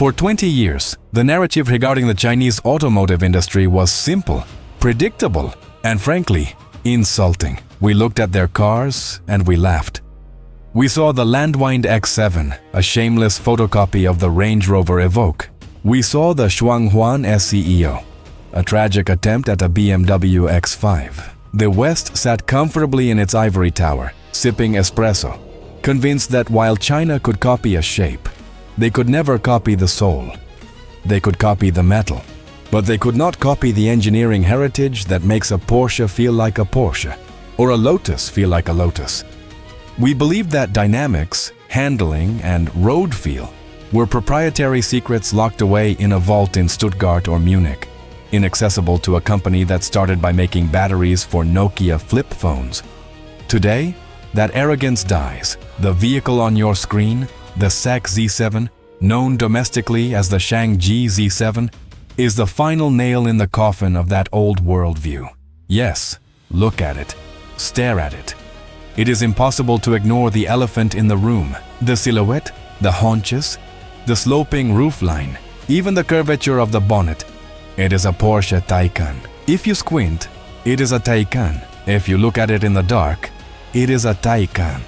For 20 years, the narrative regarding the Chinese automotive industry was simple, predictable, and frankly, insulting. We looked at their cars and we laughed. We saw the Landwind X7, a shameless photocopy of the Range Rover Evoque. We saw the Shuanghuan SEEO, a tragic attempt at a BMW X5. The West sat comfortably in its ivory tower, sipping espresso, convinced that while China could copy a shape, they could never copy the soul. They could copy the metal, but they could not copy the engineering heritage that makes a Porsche feel like a Porsche, or a Lotus feel like a Lotus. We believed that dynamics, handling, and road feel were proprietary secrets locked away in a vault in Stuttgart or Munich, inaccessible to a company that started by making batteries for Nokia flip phones. Today, that arrogance dies. The vehicle on your screen, the SAIC Z7, known domestically as the Shangjie Z7, is the final nail in the coffin of that old worldview. Yes, look at it. Stare at it. It is impossible to ignore the elephant in the room, the silhouette, the haunches, the sloping roofline, even the curvature of the bonnet. It is a Porsche Taycan. If you squint, it is a Taycan. If you look at it in the dark, it is a Taycan.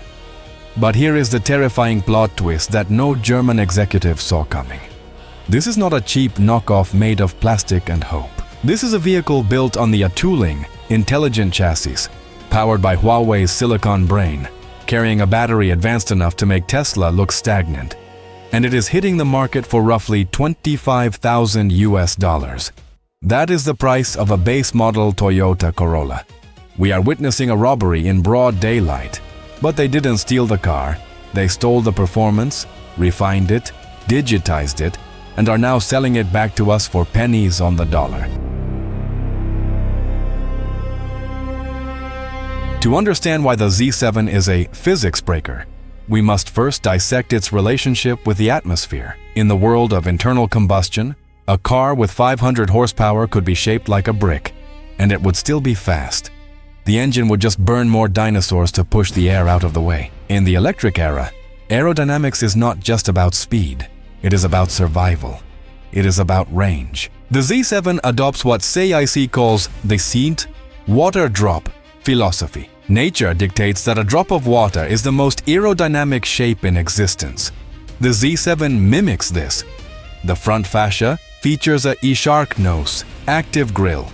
But here is the terrifying plot twist that no German executive saw coming. This is not a cheap knockoff made of plastic and hope. This is a vehicle built on the Tuling Intelligent Chassis, powered by Huawei's silicon brain, carrying a battery advanced enough to make Tesla look stagnant. And it is hitting the market for roughly $25,000. That is the price of a base model Toyota Corolla. We are witnessing a robbery in broad daylight, but they didn't steal the car. They stole the performance, refined it, digitized it, and are now selling it back to us for pennies on the dollar. To understand why the Z7 is a physics breaker, we must first dissect its relationship with the atmosphere. In the world of internal combustion, a car with 500 horsepower could be shaped like a brick, and it would still be fast. The engine would just burn more dinosaurs to push the air out of the way. In the electric era, aerodynamics is not just about speed. It is about survival. It is about range. The Z7 adopts what SAIC calls the seed water drop philosophy. Nature dictates that a drop of water is the most aerodynamic shape in existence. The Z7 mimics this. The front fascia features a E-shark nose, active grille.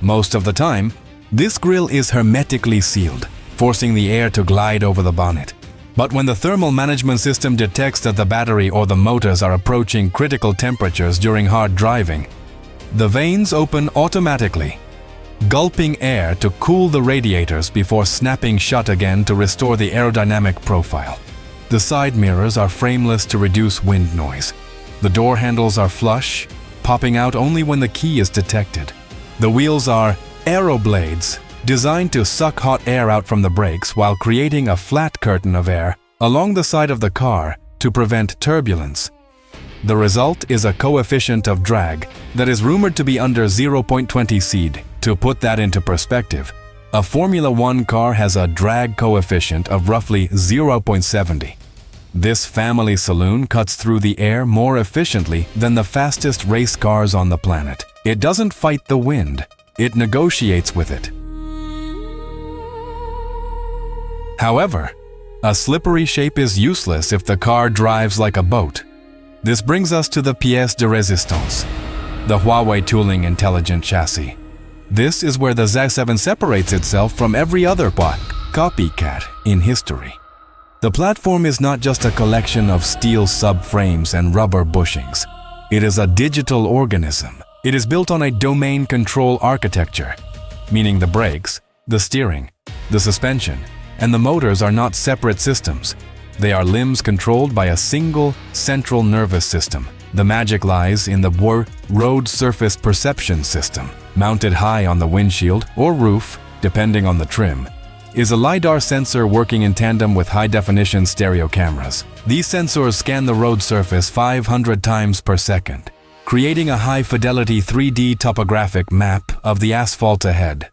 Most of the time, this grille is hermetically sealed, forcing the air to glide over the bonnet. But when the thermal management system detects that the battery or the motors are approaching critical temperatures during hard driving, the vanes open automatically, gulping air to cool the radiators before snapping shut again to restore the aerodynamic profile. The side mirrors are frameless to reduce wind noise. The door handles are flush, popping out only when the key is detected. The wheels are aero blades, designed to suck hot air out from the brakes while creating a flat curtain of air along the side of the car to prevent turbulence. The result is a coefficient of drag that is rumored to be under 0.20 seed. To put that into perspective, a Formula One car has a drag coefficient of roughly 0.70. This family saloon cuts through the air more efficiently than the fastest race cars on the planet. It doesn't fight the wind, it negotiates with it. However, a slippery shape is useless if the car drives like a boat. This brings us to the pièce de résistance, the Huawei Tuling Intelligent Chassis. This is where the Z7 separates itself from every other copycat in history. The platform is not just a collection of steel subframes and rubber bushings. It is a digital organism. It is built on a domain control architecture, meaning the brakes, the steering, the suspension, and the motors are not separate systems. They are limbs controlled by a single central nervous system. The magic lies in the road surface perception system. Mounted high on the windshield or roof, depending on the trim, is a LiDAR sensor working in tandem with high-definition stereo cameras. These sensors scan the road surface 500 times per second, creating a high-fidelity 3D topographic map of the asphalt ahead.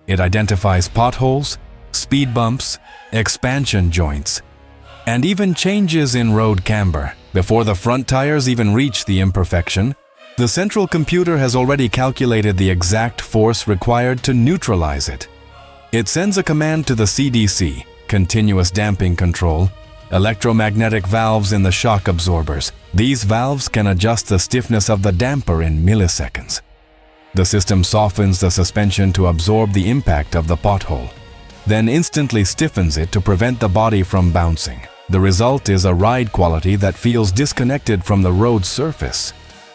It identifies potholes, speed bumps, expansion joints, and even changes in road camber. Before the front tires even reach the imperfection, the central computer has already calculated the exact force required to neutralize it. It sends a command to the CDC, continuous damping control, electromagnetic valves in the shock absorbers. These valves can adjust the stiffness of the damper in milliseconds. The system softens the suspension to absorb the impact of the pothole, then instantly stiffens it to prevent the body from bouncing. The result is a ride quality that feels disconnected from the road surface.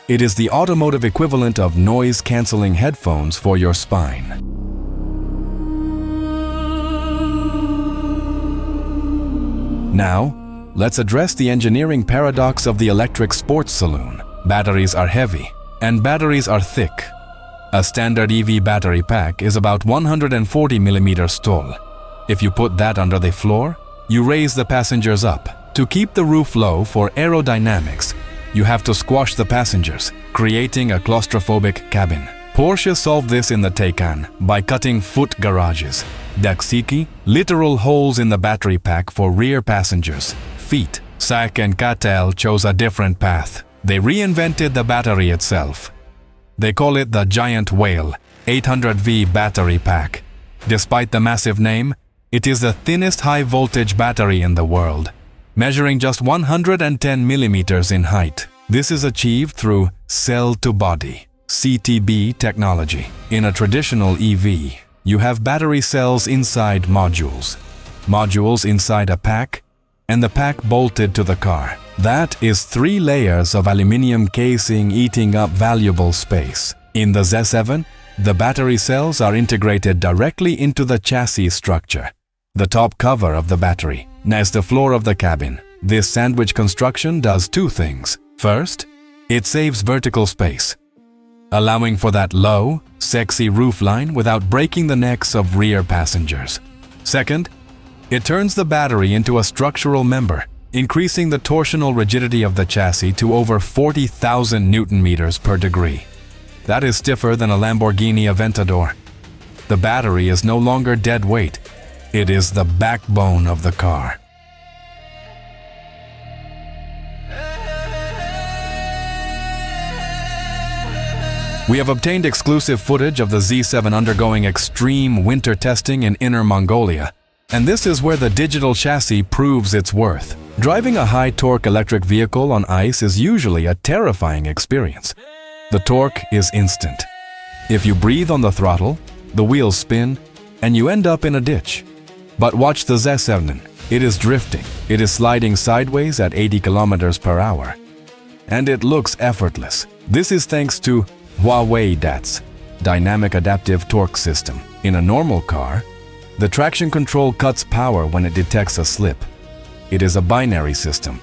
It is the automotive equivalent of noise-canceling headphones for your spine. Now, let's address the engineering paradox of the electric sports saloon. Batteries are heavy, and batteries are thick. A standard EV battery pack is about 140 millimeters tall. If you put that under the floor, you raise the passengers up. To keep the roof low for aerodynamics, you have to squash the passengers, creating a claustrophobic cabin. Porsche solved this in the Taycan by cutting foot garages, daksiki, literal holes in the battery pack for rear passengers, feet. SAIC and Huawei chose a different path. They reinvented the battery itself. They call it the Giant Whale 800V battery pack. Despite the massive name, it is the thinnest high-voltage battery in the world, measuring just 110 millimeters in height. This is achieved through cell-to-body (CTB) technology. In a traditional EV, you have battery cells inside modules, modules inside a pack, and the pack bolted to the car. That is 3 layers of aluminum casing eating up valuable space. In the Z7, the battery cells are integrated directly into the chassis structure, the top cover of the battery, next the floor of the cabin. This sandwich construction does 2 things. First, it saves vertical space, allowing for that low, sexy roofline without breaking the necks of rear passengers. Second, it turns the battery into a structural member, increasing the torsional rigidity of the chassis to over 40,000 Newton-meters per degree. That is stiffer than a Lamborghini Aventador. The battery is no longer dead weight. It is the backbone of the car. We have obtained exclusive footage of the Z7 undergoing extreme winter testing in Inner Mongolia, and this is where the digital chassis proves its worth. Driving a high-torque electric vehicle on ice is usually a terrifying experience. The torque is instant. If you breathe on the throttle, the wheels spin, and you end up in a ditch. But watch the Z7. It is drifting. It is sliding sideways at 80 kilometers per hour. And it looks effortless. This is thanks to Huawei DATS, Dynamic Adaptive Torque System. In a normal car, the traction control cuts power when it detects a slip. It is a binary system,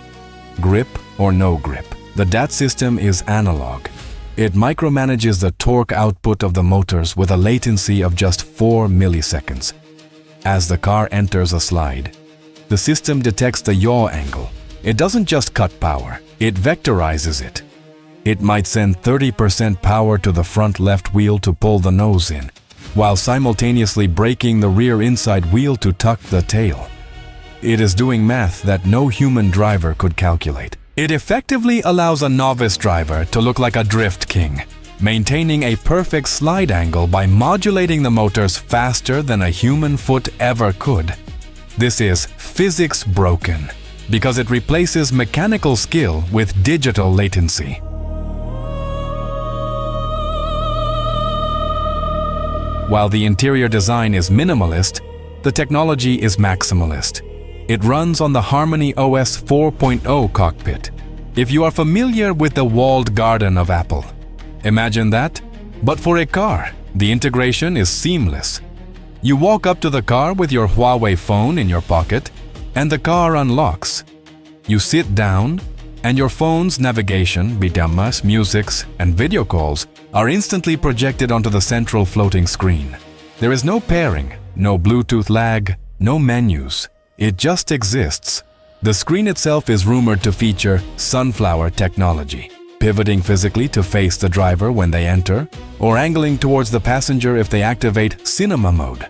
grip or no grip. The DAT system is analog. It micromanages the torque output of the motors with a latency of just 4 milliseconds. As the car enters a slide, the system detects the yaw angle. It doesn't just cut power, it vectorizes it. It might send 30% power to the front left wheel to pull the nose in, while simultaneously braking the rear inside wheel to tuck the tail. It is doing math that no human driver could calculate. It effectively allows a novice driver to look like a drift king, maintaining a perfect slide angle by modulating the motors faster than a human foot ever could. This is physics broken, because it replaces mechanical skill with digital latency. While the interior design is minimalist, the technology is maximalist. It runs on the HarmonyOS 4.0 cockpit. If you are familiar with the walled garden of Apple, imagine that, but for a car. The integration is seamless. You walk up to the car with your Huawei phone in your pocket, and the car unlocks. You sit down, and your phone's navigation, bidamas, musics, and video calls are instantly projected onto the central floating screen. There is no pairing, no Bluetooth lag, no menus. It just exists. The screen itself is rumored to feature sunflower technology, pivoting physically to face the driver when they enter, or angling towards the passenger if they activate cinema mode.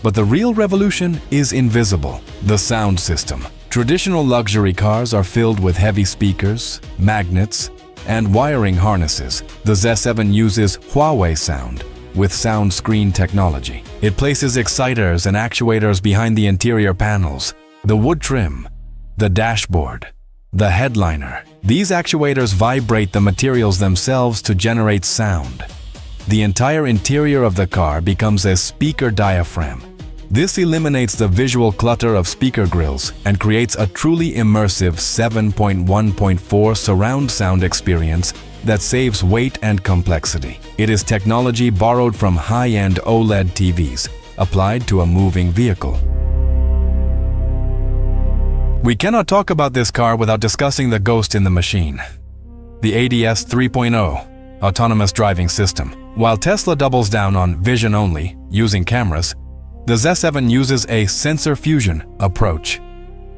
But the real revolution is invisible: the sound system. Traditional luxury cars are filled with heavy speakers, magnets, and wiring harnesses. The Z7 uses Huawei sound with SoundScreen technology. It places exciters and actuators behind the interior panels, the wood trim, the dashboard, the headliner. These actuators vibrate the materials themselves to generate sound. The entire interior of the car becomes a speaker diaphragm. This eliminates the visual clutter of speaker grills and creates a truly immersive 7.1.4 surround sound experience that saves weight and complexity. It is technology borrowed from high-end OLED TVs, applied to a moving vehicle. We cannot talk about this car without discussing the ghost in the machine, the ADS 3.0 autonomous driving system. While Tesla doubles down on vision only, using cameras, the Z7 uses a sensor fusion approach.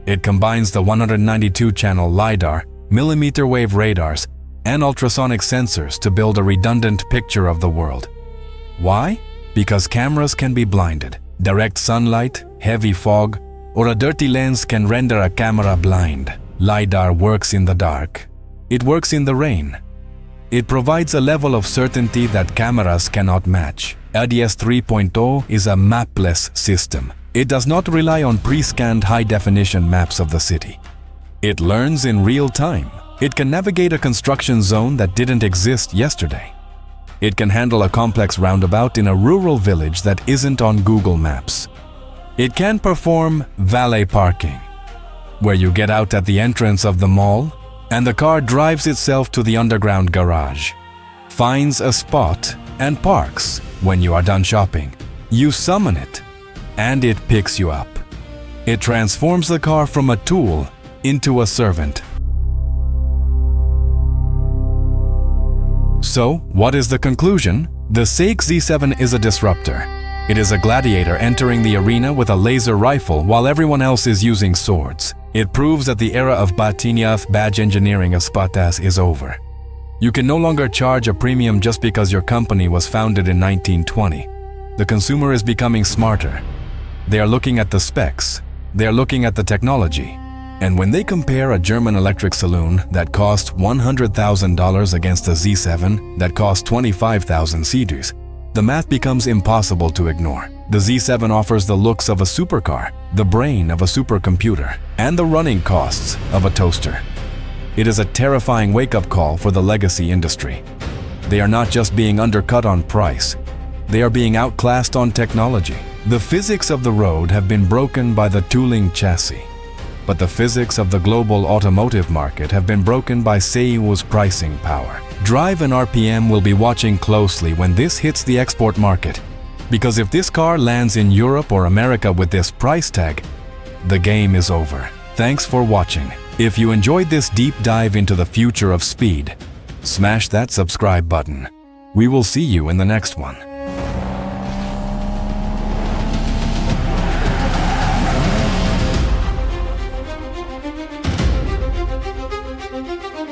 It combines the 192-channel LiDAR, millimeter wave radars, and ultrasonic sensors to build a redundant picture of the world. Why? Because cameras can be blinded. Direct sunlight, heavy fog, or a dirty lens can render a camera blind. LiDAR works in the dark. It works in the rain. It provides a level of certainty that cameras cannot match. ADS 3.0 is a mapless system. It does not rely on pre-scanned high-definition maps of the city. It learns in real time. It can navigate a construction zone that didn't exist yesterday. It can handle a complex roundabout in a rural village that isn't on Google Maps. It can perform valet parking, where you get out at the entrance of the mall and the car drives itself to the underground garage, finds a spot, and parks. When you are done shopping, you summon it, and it picks you up. It transforms the car from a tool into a servant. So, what is the conclusion? The SAIC Z7 is a disruptor. It is a gladiator entering the arena with a laser rifle while everyone else is using swords. It proves that the era of Batiniath badge engineering of Spatas is over. You can no longer charge a premium just because your company was founded in 1920. The consumer is becoming smarter. They are looking at the specs. They are looking at the technology. And when they compare a German electric saloon that cost $100,000 against a Z7 that cost 25,000 cedars, the math becomes impossible to ignore. The Z7 offers the looks of a supercar, the brain of a supercomputer, and the running costs of a toaster. It is a terrifying wake-up call for the legacy industry. They are not just being undercut on price, they are being outclassed on technology. The physics of the road have been broken by the Tuling chassis, but the physics of the global automotive market have been broken by SAIC's pricing power. Drive&rpm will be watching closely when this hits the export market, because if this car lands in Europe or America with this price tag, the game is over. Thanks for watching. If you enjoyed this deep dive into the future of speed, smash that subscribe button. We will see you in the next one.